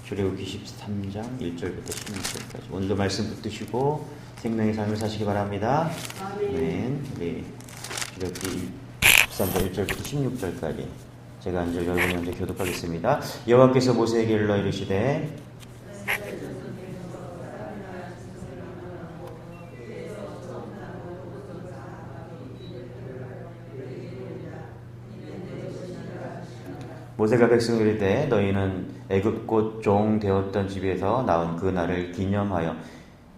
출애굽기 13장 1절부터 16절까지 오늘도 말씀 붙드시고 생명의 삶을 사시기 바랍니다. 아멘. 우리 출애굽기 13장 1절부터 16절까지 제가 이제 여러분이 먼저 교독하겠습니다. 여호와께서 모세에게 일러 이르시되 모세가 백성을 이르되 너희는 애굽 곧 종 되었던 집에서 나온 그 날을 기념하여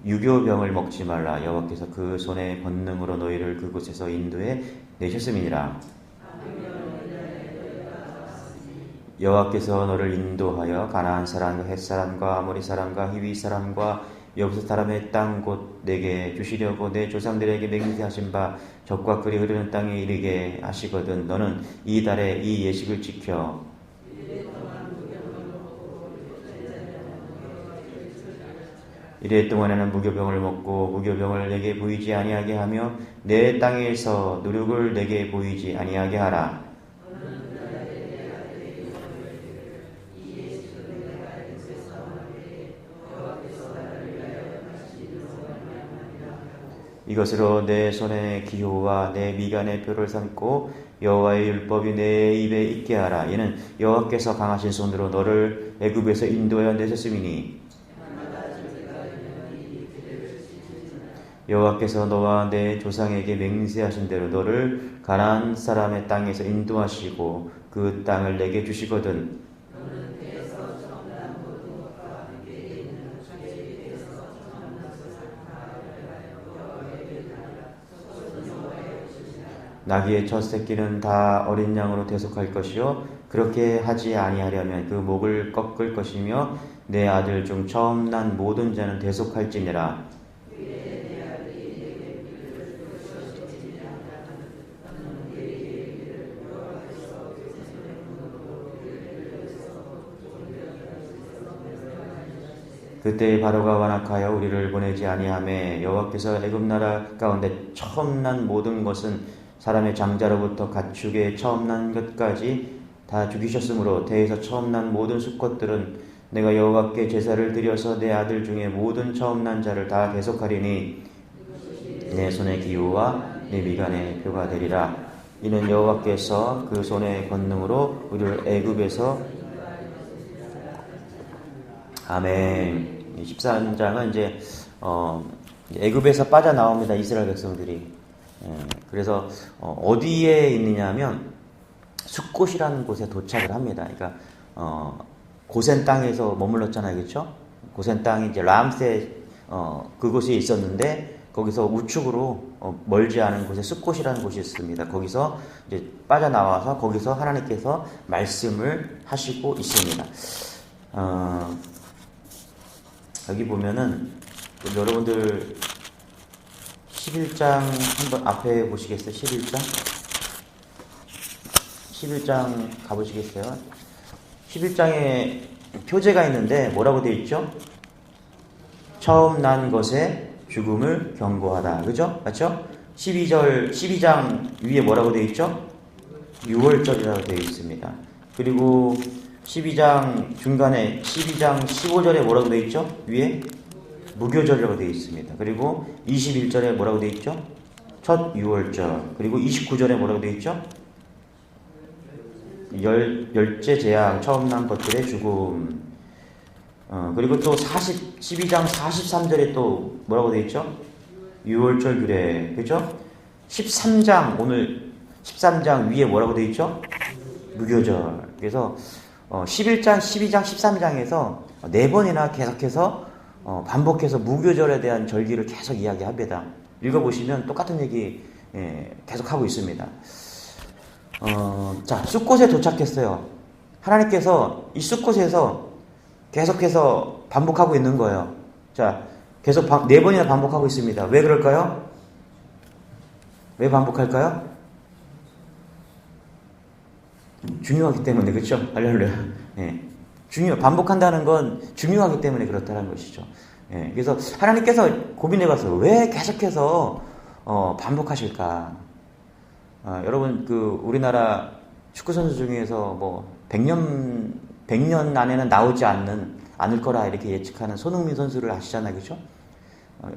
유교병을 먹지 말라. 여호와께서 그 손의 권능으로 너희를 그곳에서 인도해 내셨음이니라. 여호와께서 너를 인도하여 가나안 사람과 헷 사람과 아모리 사람과 히위 사람과 여부스 사람의 땅 곧 내게 주시려고 내 조상들에게 맹세하신 바 젖과 꿀이 흐르는 땅에 이르게 하시거든 너는 이 달에 이 예식을 지켜 이래 동안에는 무교병을 먹고 무교병을 내게 보이지 아니하게 하며 내 땅에서 누룩을 내게 보이지 아니하게 하라. 이것으로 내 손의 기호와 내 미간의 표를 삼고 여호와의 율법이 내 입에 있게 하라. 이는 여호와께서 강하신 손으로 너를 애굽에서 인도하여 내셨음이니 여호와께서 너와 내 조상에게 맹세하신 대로 너를 가나안 사람의 땅에서 인도하시고 그 땅을 내게 주시거든 나귀의 첫 새끼는 다 어린 양으로 대속할 것이요 그렇게 하지 아니하려면 그 목을 꺾을 것이며 내 아들 중 처음 난 모든 자는 대속할지니라. 그때 바로가 완악하여 우리를 보내지 아니하매 여호와께서 애굽 나라 가운데 처음 난 모든 것은 사람의 장자로부터 가축의 처음 난 것까지 다 죽이셨으므로 태에서 처음 난 모든 수컷들은 내가 여호와께 제사를 드려서 내 아들 중에 모든 처음 난 자를 다 대속하리니 내 손의 기호와 내 미간의 표가 되리라. 이는 여호와께서 그 손의 권능으로 우리를 애굽에서 아멘. 13장은 이제 애굽에서 빠져나옵니다. 이스라엘 백성들이. 그래서 어디에 있느냐면 숫곳이라는 곳에 도착을 합니다. 그러니까 고센 땅에서 머물렀잖아요, 그렇죠? 고센 땅이 이제 람세 그곳이 있었는데 거기서 우측으로 멀지 않은 곳에 숫곳이라는 곳이 있습니다. 거기서 이제 빠져나와서 거기서 하나님께서 말씀을 하시고 있습니다. 여기 보면은 여러분들 11장 한번 앞에 보시겠어요? 11장 가보시겠어요? 11장에 표제가 있는데 뭐라고 되어 있죠? 처음 난 것에 죽음을 경고하다. 그죠? 맞죠? 12장 위에 뭐라고 되어 있죠? 6월절이라고 되어 있습니다. 그리고 12장 중간에 12장 15절에 뭐라고 되어 있죠? 위에 무교절이라고 되어 있습니다. 그리고 21절에 뭐라고 되어 있죠? 첫 6월절. 그리고 29절에 뭐라고 되어 있죠? 열째 재앙, 처음 난 것들의 죽음. 그리고 또 12장 43절에 또 뭐라고 되어 있죠? 6월절 규례. 그죠? 13장, 오늘 13장 위에 뭐라고 되어 있죠? 무교절. 그래서 11장, 12장, 13장에서 4번이나 계속해서 반복해서 무교절에 대한 절기를 계속 이야기합니다. 읽어보시면 똑같은 얘기 계속하고 있습니다. 자, 숫곳에 도착했어요. 하나님께서 이 숫곳에서 계속해서 반복하고 있는 거예요. 자, 계속 4번이나 반복하고 있습니다. 왜 그럴까요? 왜 반복할까요? 중요하기 때문에, 그렇죠? 할렐루야. 반복한다는 건 중요하기 때문에 그렇다는 것이죠. 그래서 하나님께서 고민해봤어요. 왜 계속해서 반복하실까? 여러분 우리나라 축구 선수 중에서 뭐 100년 안에는 나오지 않는 않을 거라 이렇게 예측하는 손흥민 선수를 아시잖아요, 그죠?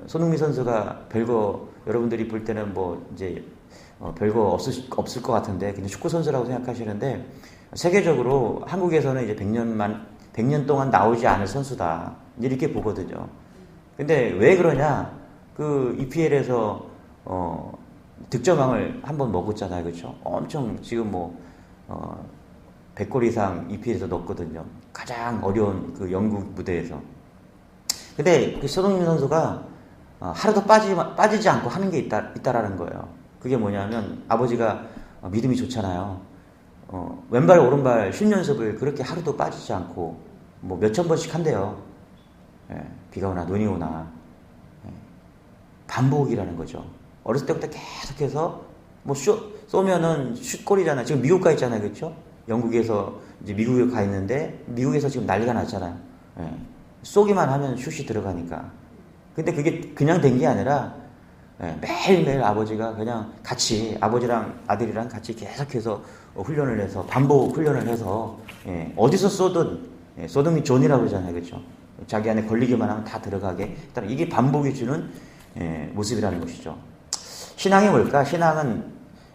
손흥민 선수가 별거 여러분들이 볼 때는 뭐 이제 별거 없을 것 같은데 그냥 축구 선수라고 생각하시는데 세계적으로 한국에서는 이제 100년 동안 나오지 않을 선수다 이렇게 보거든요. 근데 왜 그러냐? 그 EPL에서 득점왕을 한번 먹었잖아요, 그렇죠? 엄청 지금 뭐 100골 이상 EPL에서 넣었거든요. 가장 어려운 그 영국 무대에서. 근데 그 손흥민 선수가 하루도 빠지지 않고 하는 게 있다라는 거예요. 그게 뭐냐면 아버지가 믿음이 좋잖아요. 왼발 오른발 슛 연습을 그렇게 하루도 빠지지 않고 뭐 몇천 번씩 한대요. 예, 비가 오나 눈이 오나. 예, 반복이라는 거죠. 어렸을 때부터 계속해서 뭐 쏘면은 슛골이잖아요. 지금 미국 가 있잖아요, 그렇죠? 영국에서 이제 미국에 가 있는데 미국에서 지금 난리가 났잖아요. 예, 쏘기만 하면 슛이 들어가니까. 근데 그게 그냥 된 게 아니라 매일매일 아버지가 그냥 같이 아버지랑 아들이랑 같이 계속해서 훈련을 해서 반복 훈련을 해서 어디서 쏘든 존이라고 그러잖아요, 그렇죠? 자기 안에 걸리기만 하면 다 들어가게. 이게 반복이 주는 모습이라는 것이죠. 신앙이 뭘까? 신앙은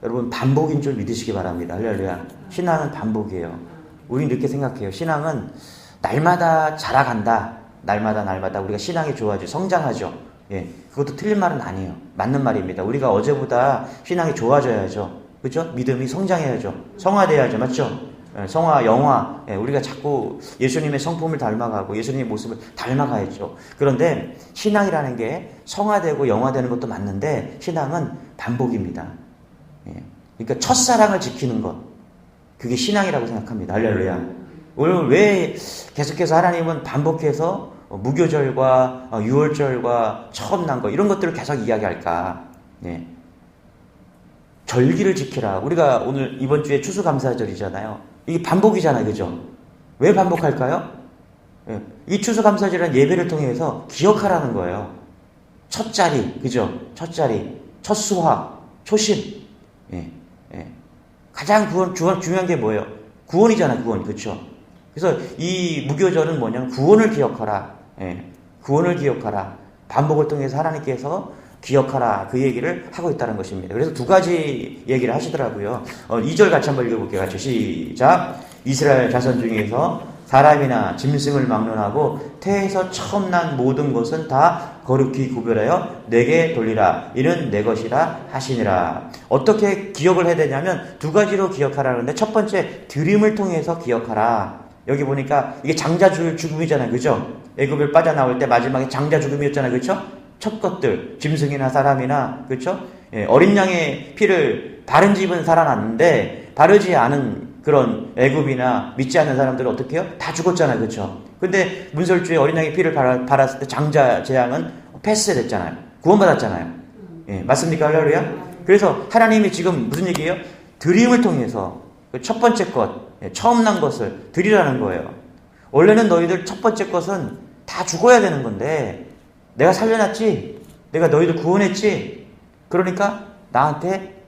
여러분 반복인 줄 믿으시기 바랍니다. 할렐루야. 신앙은 반복이에요. 우리는 이렇게 생각해요. 신앙은 날마다 자라간다. 날마다 우리가 신앙이 좋아지고 성장하죠. 예, 그것도 틀린 말은 아니에요. 맞는 말입니다. 우리가 어제보다 신앙이 좋아져야죠. 그렇죠? 믿음이 성장해야죠. 성화돼야죠. 맞죠? 예, 성화, 영화. 예, 우리가 자꾸 예수님의 성품을 닮아가고 예수님의 모습을 닮아가야죠. 그런데 신앙이라는 게 성화되고 영화되는 것도 맞는데 신앙은 반복입니다. 예, 그러니까 첫사랑을 지키는 것. 그게 신앙이라고 생각합니다. 할렐루야. 오늘 왜 계속해서 하나님은 반복해서 무교절과 유월절과 처음 난 거 이런 것들을 계속 이야기할까? 예. 절기를 지키라. 우리가 오늘 이번 주에 추수감사절이잖아요. 이게 반복이잖아요, 그죠? 왜 반복할까요? 예. 이 추수감사절이라는 예배를 통해서 기억하라는 거예요. 첫 자리, 그죠? 첫 자리, 첫 수확, 초심. 예. 예. 가장 중요한 게 뭐예요? 구원이잖아요, 구원, 그렇죠? 그래서 이 무교절은 뭐냐면 구원을 기억하라. 예, 구원을 기억하라. 반복을 통해서 하나님께서 기억하라. 그 얘기를 하고 있다는 것입니다. 그래서 두 가지 얘기를 하시더라고요. 2절 같이 한번 읽어볼게요. 같이 시작. 이스라엘 자손 중에서 사람이나 짐승을 막론하고 태에서 처음 난 모든 것은 다 거룩히 구별하여 내게 돌리라. 이는 내 것이라 하시니라. 어떻게 기억을 해야 되냐면 두 가지로 기억하라는데 첫 번째 드림을 통해서 기억하라. 여기 보니까 이게 장자 죽음이잖아요, 그죠? 애굽을 빠져나올 때 마지막에 장자 죽음이었잖아요, 그렇죠? 첫 것들 짐승이나 사람이나 그렇죠? 예, 어린 양의 피를 바른 집은 살아났는데 바르지 않은 그런 애굽이나 믿지 않는 사람들은 어떻게 해요? 다 죽었잖아요, 그렇죠? 근데 문설주에 어린 양의 피를 발았을 때 장자 재앙은 패스됐잖아요, 구원받았잖아요. 예, 맞습니까, 할렐루야? 그래서 하나님이 지금 무슨 얘기예요? 드림을 통해서 첫 번째 것, 처음 난 것을 드리라는 거예요. 원래는 너희들 첫 번째 것은 다 죽어야 되는 건데 내가 살려놨지, 내가 너희들 구원했지, 그러니까 나한테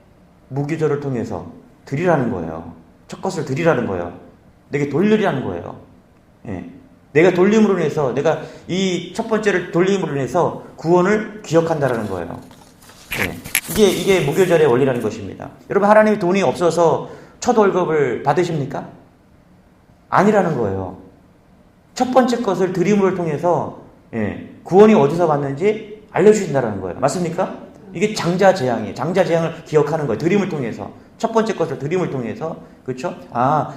무교절을 통해서 드리라는 거예요. 첫 것을 드리라는 거예요. 내게 돌리라는 거예요. 예. 내가 돌림으로 인해서, 내가 이 첫 번째를 돌림으로 인해서 구원을 기억한다라는 거예요. 예. 이게 무교절의 원리라는 것입니다. 여러분, 하나님이 돈이 없어서 첫 월급을 받으십니까? 아니라는 거예요. 첫 번째 것을 드림을 통해서 구원이 어디서 받는지 알려주신다는 거예요. 맞습니까? 이게 장자 재앙이에요. 장자 재앙을 기억하는 거예요. 드림을 통해서. 첫 번째 것을 드림을 통해서. 그렇죠?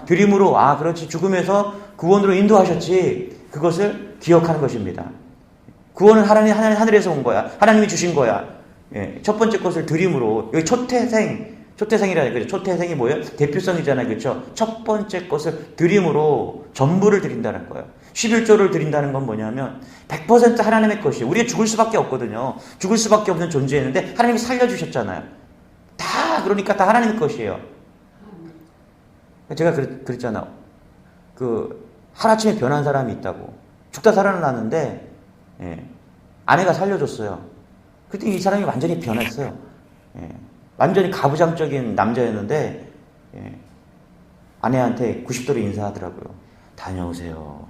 드림으로, 그렇지. 죽음에서 구원으로 인도하셨지. 그것을 기억하는 것입니다. 구원은 하나님 하늘에서 온 거야. 하나님이 주신 거야. 첫 번째 것을 드림으로. 여기 초태생이라는 거죠. 초태생이 뭐예요? 대표성이잖아요. 그렇죠? 첫 번째 것을 드림으로 전부를 드린다는 거예요. 11조를 드린다는 건 뭐냐면 100% 하나님의 것이에요. 우리가 죽을 수밖에 없거든요. 죽을 수밖에 없는 존재였는데 하나님이 살려주셨잖아요. 그러니까 다 하나님의 것이에요. 제가 그랬잖아요. 하루아침에 변한 사람이 있다고. 죽다 살아났는데 아내가 살려줬어요. 그때 이 사람이 완전히 변했어요. 완전히 가부장적인 남자였는데 아내한테 90도로 인사하더라고요. 다녀오세요.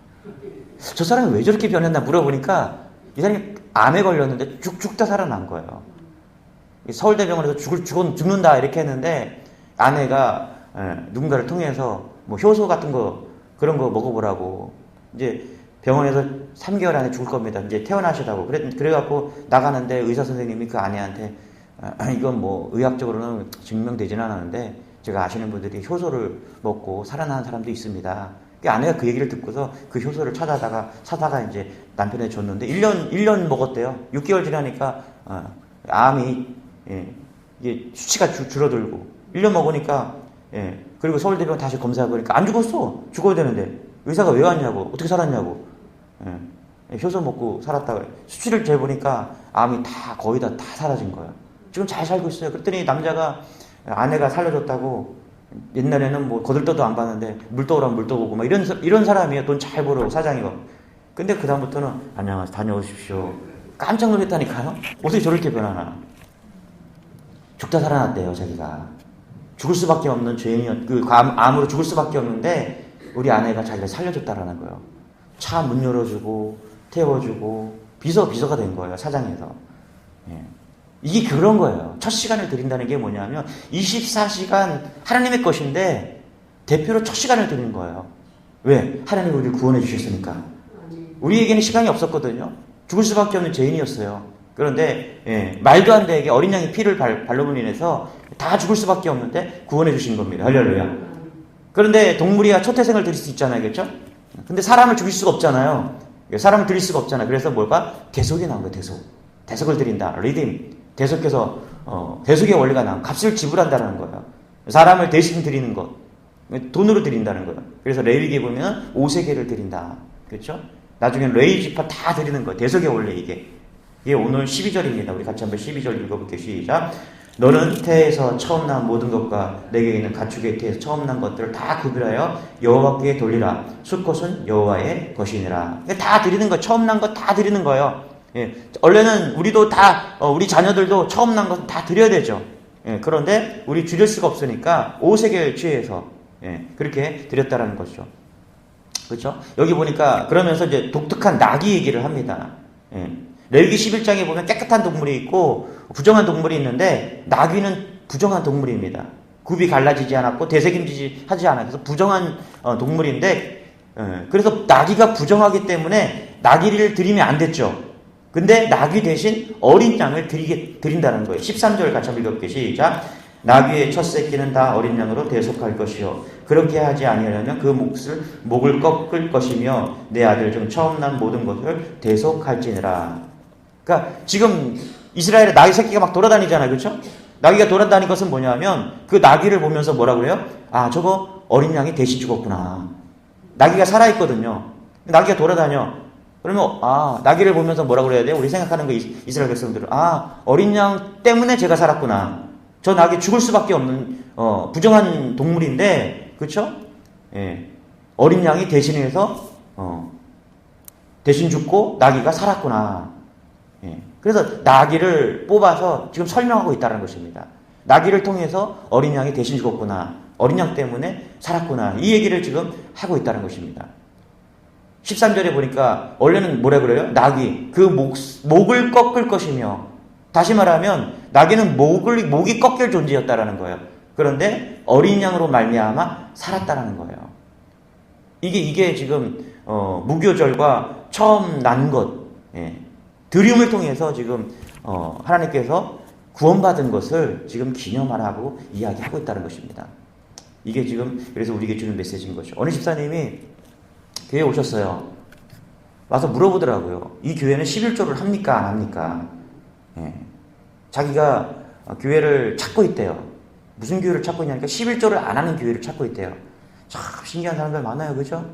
저 사람이 왜 저렇게 변했나 물어보니까 이 사람이 암에 걸렸는데 죽다 살아난 거예요. 서울대병원에서 죽는다 이렇게 했는데 아내가 누군가를 통해서 뭐 효소 같은 거 그런 거 먹어보라고 이제 병원에서 3개월 안에 죽을 겁니다. 이제 퇴원하시라고 그래갖고 나가는데 의사 선생님이 그 아내한테 이건 뭐 의학적으로는 증명되지는 않았는데 제가 아시는 분들이 효소를 먹고 살아나는 사람도 있습니다. 그 아내가 그 얘기를 듣고서 그 효소를 사다가 이제 남편에 줬는데 1년 먹었대요. 6개월 지나니까 암이 이게 수치가 줄어들고 1년 먹으니까 그리고 서울대병원 다시 검사해보니까 안 죽었어. 죽어야 되는데 의사가 왜 왔냐고 어떻게 살았냐고 효소 먹고 살았다고 수치를 재보니까 암이 거의 다 사라진 거예요. 지금 잘 살고 있어요. 그랬더니 남자가 아내가 살려줬다고 옛날에는 뭐 거들떠도 안 봤는데 물떠오라면 물떠보고 막 이런 사람이에요. 돈 잘 벌어 사장이고. 근데 그 다음부터는 안녕하세요 다녀오십시오. 깜짝 놀랐다니까요. 어떻게 저렇게 변하나. 죽다 살아났대요. 자기가 죽을 수밖에 없는 죄인이었 암으로 죽을 수밖에 없는데 우리 아내가 자기를 살려줬다라는 거예요. 차 문 열어주고 태워주고 비서가 된 거예요. 사장에서. 이게 그런 거예요. 첫 시간을 드린다는 게 뭐냐면 24시간 하나님의 것인데 대표로 첫 시간을 드리는 거예요. 왜? 하나님이 우리를 구원해 주셨으니까. 우리에게는 시간이 없었거든요. 죽을 수밖에 없는 죄인이었어요. 그런데 말도 안 되게 어린 양의 피를 발로로 인해서 다 죽을 수밖에 없는데 구원해 주신 겁니다. 할렐루야. 그런데 동물이야 첫 태생을 드릴 수 있잖아요. 그렇죠? 근데 사람을 죽일 수가 없잖아요. 사람을 드릴 수가 없잖아요. 그래서 뭘까? 대속이 나온 거예요. 대속을 드린다. 리딤. 대속해서 대속의 원리가 나온 값을 지불한다는 거예요. 사람을 대신 드리는 것. 돈으로 드린다는 거예요. 그래서 레위기에 보면 5세계를 드린다. 그렇죠? 나중에 레위 지파 다 드리는 거예요. 대속의 원리 이게 오늘 12절입니다. 우리 같이 한번 12절 읽어볼게요. 시작. 너는 태에서 처음 난 모든 것과 내게 있는 가축의 태에서 처음 난 것들을 다 구별하여 여호와께 돌리라. 숫것은 여호와의 것이니라. 다 드리는 거예요. 처음 난 것 다 드리는 거예요. 원래는 우리도 우리 자녀들도 처음 난 것은 다 드려야 되죠. 그런데 우리 줄일 수가 없으니까 5세계를 취해서 그렇게 드렸다라는 거죠. 그렇죠? 여기 보니까 그러면서 이제 독특한 나귀 얘기를 합니다. 레위기 11장에 보면 깨끗한 동물이 있고 부정한 동물이 있는데 나귀는 부정한 동물입니다. 굽이 갈라지지 않았고 되새김질이 하지 않아요. 그래서 부정한 동물인데 그래서 나귀가 부정하기 때문에 나귀를 드리면 안 됐죠. 근데 나귀 대신 어린 양을 드린다는 거예요. 13절 같이 한번 읽어볼게요. 시작. 나귀의 첫 새끼는 다 어린 양으로 대속할 것이요 그렇게 하지 아니하려면 그 목을 꺾을 것이며 내 아들 중 처음 난 모든 것을 대속할지니라. 그러니까 지금 이스라엘에 나귀 새끼가 막 돌아다니잖아요. 그렇죠? 나귀가 돌아다니는 것은 뭐냐면 그 나귀를 보면서 뭐라 그래요? 아, 저거 어린 양이 대신 죽었구나. 나귀가 살아있거든요. 나귀가 돌아다녀. 그러면 나귀를 보면서 뭐라 그래야 돼요? 우리 생각하는 거 이스라엘 백성들은 어린 양 때문에 제가 살았구나. 저 나귀 죽을 수밖에 없는 부정한 동물인데 그렇죠? 어린 양이 대신해서 대신 죽고 나귀가 살았구나. 그래서 나귀를 뽑아서 지금 설명하고 있다는 것입니다. 나귀를 통해서 어린 양이 대신 죽었구나. 어린 양 때문에 살았구나. 이 얘기를 지금 하고 있다는 것입니다. 13절에 보니까 원래는 뭐라 그래요? 나귀 그 목을 꺾을 것이며 다시 말하면 나귀는 목이 꺾일 존재였다라는 거예요. 그런데 어린 양으로 말미암아 살았다라는 거예요. 이게 지금 무교절과 처음 난 것 드림을 통해서 지금 하나님께서 구원받은 것을 지금 기념하라고 이야기하고 있다는 것입니다. 이게 지금 그래서 우리에게 주는 메시지인 거죠. 어느 집사님이 교회에 오셨어요. 와서 물어보더라고요. 이 교회는 11조를 합니까? 안 합니까? 자기가 교회를 찾고 있대요. 무슨 교회를 찾고 있냐니까 11조를 안 하는 교회를 찾고 있대요. 참 신기한 사람들 많아요. 그죠?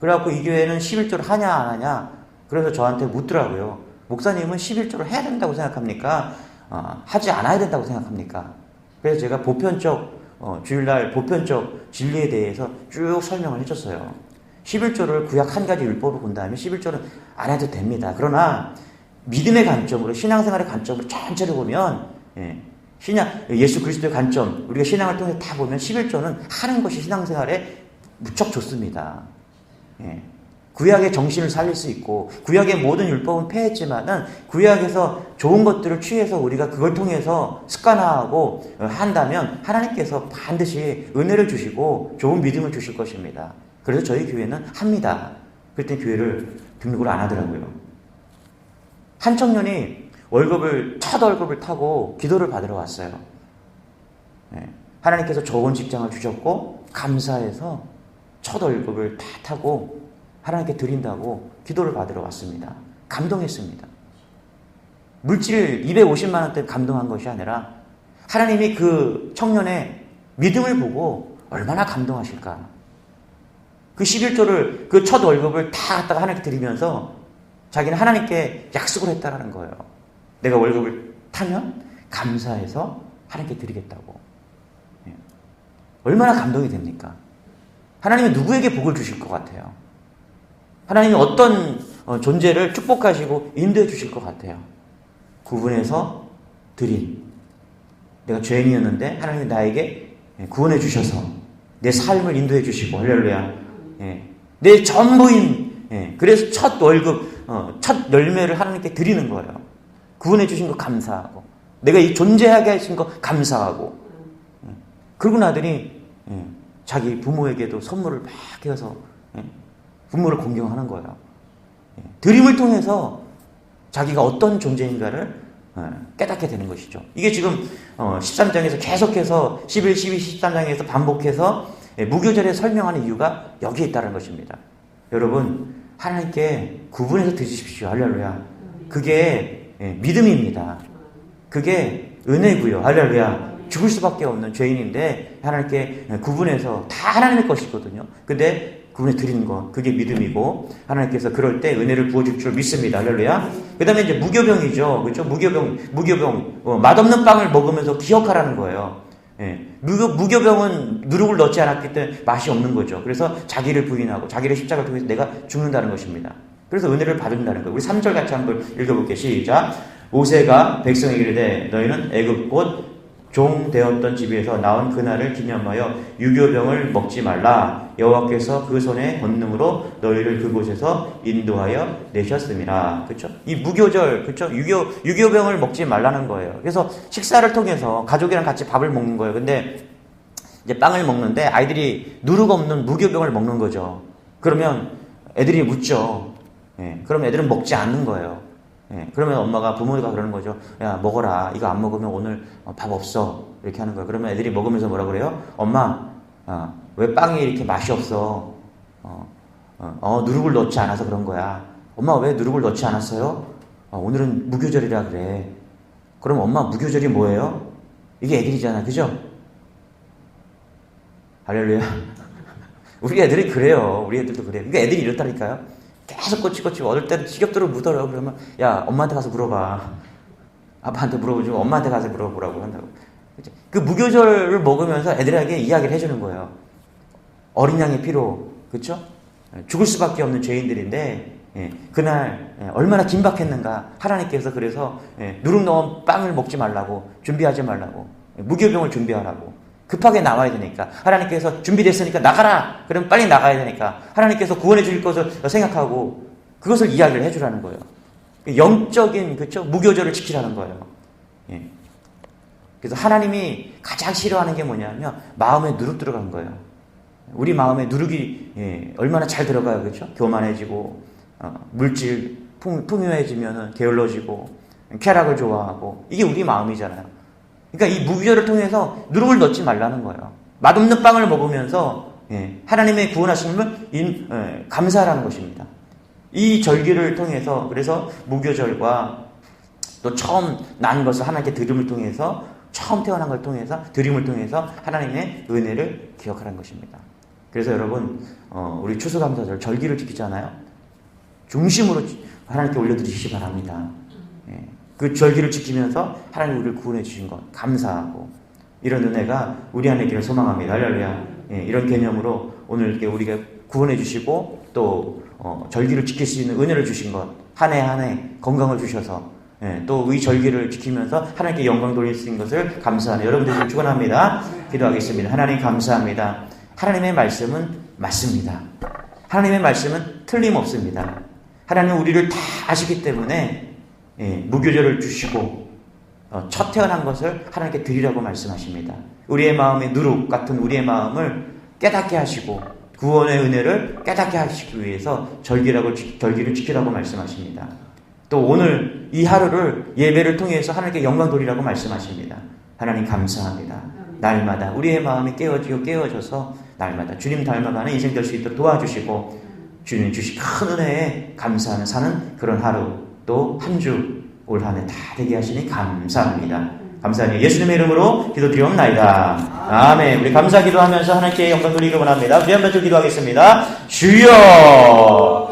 그래갖고 이 교회는 11조를 하냐 안 하냐 그래서 저한테 묻더라고요. 목사님은 11조를 해야 된다고 생각합니까? 하지 않아야 된다고 생각합니까? 그래서 제가 보편적 주일날 보편적 진리에 대해서 쭉 설명을 해줬어요. 11조를 구약 한 가지 율법으로 본다면 11조는 안 해도 됩니다. 그러나 믿음의 관점으로 신앙생활의 관점으로 전체를 보면 예수 그리스도의 관점 우리가 신앙을 통해 다 보면 11조는 하는 것이 신앙생활에 무척 좋습니다. 구약의 정신을 살릴 수 있고 구약의 모든 율법은 폐했지만은 구약에서 좋은 것들을 취해서 우리가 그걸 통해서 습관화하고 한다면 하나님께서 반드시 은혜를 주시고 좋은 믿음을 주실 것입니다. 그래서 저희 교회는 합니다. 그랬더니 교회를 등록을 안 하더라고요. 한 청년이 첫 월급을 타고 기도를 받으러 왔어요. 하나님께서 좋은 직장을 주셨고 감사해서 첫 월급을 다 타고 하나님께 드린다고 기도를 받으러 왔습니다. 감동했습니다. 물질 250만 원대 감동한 것이 아니라 하나님이 그 청년의 믿음을 보고 얼마나 감동하실까. 그 11조를 그 첫 월급을 다 갖다가 하나님께 드리면서 자기는 하나님께 약속을 했다라는 거예요. 내가 월급을 타면 감사해서 하나님께 드리겠다고. 얼마나 감동이 됩니까? 하나님은 누구에게 복을 주실 것 같아요? 하나님이 어떤 존재를 축복하시고 인도해 주실 것 같아요? 구분해서 드린. 내가 죄인이었는데 하나님이 나에게 구원해 주셔서 내 삶을 인도해 주시고 할렐루야. 내 전부인 그래서 첫 월급 첫 열매를 하나님께 드리는 거예요. 구원해 주신 거 감사하고 내가 이 존재하게 하신 거 감사하고 그러고 나더니 자기 부모에게도 선물을 막 해서 부모를 공경하는 거예요. 드림을 통해서 자기가 어떤 존재인가를 깨닫게 되는 것이죠. 이게 지금 13장에서 계속해서 11, 12, 13장에서 반복해서 무교절에 설명하는 이유가 여기에 있다는 것입니다. 여러분 하나님께 구분해서 드리십시오. 할렐루야. 그게 믿음입니다. 그게 은혜고요. 할렐루야. 죽을 수밖에 없는 죄인인데 하나님께 구분해서 다 하나님의 것이거든요. 근데 구분해 드리는 것, 그게 믿음이고 하나님께서 그럴 때 은혜를 부어줄 줄 믿습니다. 할렐루야. 그 다음에 이제 무교병이죠. 그렇죠? 무교병, 맛없는 빵을 먹으면서 기억하라는 거예요. 무교병은 누룩을 넣지 않았기 때문에 맛이 없는 거죠. 그래서 자기를 부인하고 자기를 십자가를 통해서 내가 죽는다는 것입니다. 그래서 은혜를 받는다는 거예요. 우리 3절 같이 한번 읽어볼게요. 시작. 모세가 백성에게 이르되 너희는 애굽 곧 종 되었던 집에서 나온 그날을 기념하여 유교병을 먹지 말라. 여호와께서 그 손의 권능으로 너희를 그곳에서 인도하여 내셨음이라. 그렇죠? 이 무교절, 그렇죠? 유교병을 먹지 말라는 거예요. 그래서 식사를 통해서 가족이랑 같이 밥을 먹는 거예요. 근데 이제 빵을 먹는데 아이들이 누룩 없는 무교병을 먹는 거죠. 그러면 애들이 묻죠. 그럼 애들은 먹지 않는 거예요. 그러면 엄마가 부모가 그러는 거죠. 야 먹어라. 이거 안 먹으면 오늘 밥 없어. 이렇게 하는 거예요. 그러면 애들이 먹으면서 뭐라 그래요? 엄마 왜 빵이 이렇게 맛이 없어? 누룩을 넣지 않아서 그런 거야. 엄마 왜 누룩을 넣지 않았어요? 오늘은 무교절이라 그래. 그럼 엄마 무교절이 뭐예요? 이게 애들이잖아. 그죠? 할렐루야. 우리 애들이 그래요. 우리 애들도 그래요. 그러니까 애들이 이렇다니까요. 계속 꼬치꼬치 어떨 때는 지겹도록 묻어요. 그러면 야 엄마한테 가서 물어봐. 아빠한테 물어보지 엄마한테 가서 물어보라고 한다고. 그 무교절을 먹으면서 애들에게 이야기를 해주는 거예요. 어린 양의 피로, 그렇죠? 죽을 수밖에 없는 죄인들인데 그날 얼마나 긴박했는가. 하나님께서 그래서 누룩 넣은 빵을 먹지 말라고, 준비하지 말라고, 무교병을 준비하라고. 급하게 나와야 되니까. 하나님께서 준비됐으니까 나가라! 그럼 빨리 나가야 되니까. 하나님께서 구원해 줄 것을 생각하고 그것을 이야기를 해주라는 거예요. 영적인, 그렇죠? 무교절을 지키라는 거예요. 그래서 하나님이 가장 싫어하는 게 뭐냐면 마음에 누룩 들어간 거예요. 우리 마음에 누룩이 얼마나 잘 들어가요. 그렇죠? 교만해지고 물질 풍요해지면 게을러지고 쾌락을 좋아하고 이게 우리 마음이잖아요. 그러니까 이 무교절을 통해서 누룩을 넣지 말라는 거예요. 맛없는 빵을 먹으면서 하나님의 구원하심을 감사하라는 것입니다. 이 절기를 통해서 그래서 무교절과 또 처음 난 것을 하나님께 드림을 통해서 처음 태어난 걸 통해서 드림을 통해서 하나님의 은혜를 기억하라는 것입니다. 그래서 여러분 우리 추수감사절 절기를 지키잖아요. 중심으로 하나님께 올려드리시기 바랍니다. 그 절기를 지키면서 하나님 우리를 구원해 주신 것 감사하고 이런 은혜가 우리 안에 있기를 소망합니다. 할렐루야. 이런 개념으로 오늘 우리가 구원해 주시고 또 절기를 지킬 수 있는 은혜를 주신 것 한 해 한 해 건강을 주셔서 또 이 절기를 지키면서 하나님께 영광 돌릴 수 있는 것을 감사하는 여러분들을 축원합니다. 기도하겠습니다. 하나님 감사합니다. 하나님의 말씀은 맞습니다. 하나님의 말씀은 틀림없습니다. 하나님은 우리를 다 아시기 때문에 무교절을 주시고 첫 태어난 것을 하나님께 드리라고 말씀하십니다. 우리의 마음의 누룩 같은 우리의 마음을 깨닫게 하시고 구원의 은혜를 깨닫게 하시기 위해서 절기를 지키라고 말씀하십니다. 또 오늘 이 하루를 예배를 통해서 하나님께 영광 돌리라고 말씀하십니다. 하나님 감사합니다. 날마다 우리의 마음이 깨어져서 날마다 주님 닮아가는 인생 될 수 있도록 도와주시고 주님 주신 큰 은혜에 감사하는 사는 그런 하루 또 한 주 올 한 해 다 되게 하시니 감사합니다. 감사합니다. 예수님의 이름으로 기도드리옵나이다. 아멘. 우리 감사 기도하면서 하나님께 영광 돌리기 원합니다. 우리 한번 좀 기도하겠습니다. 주여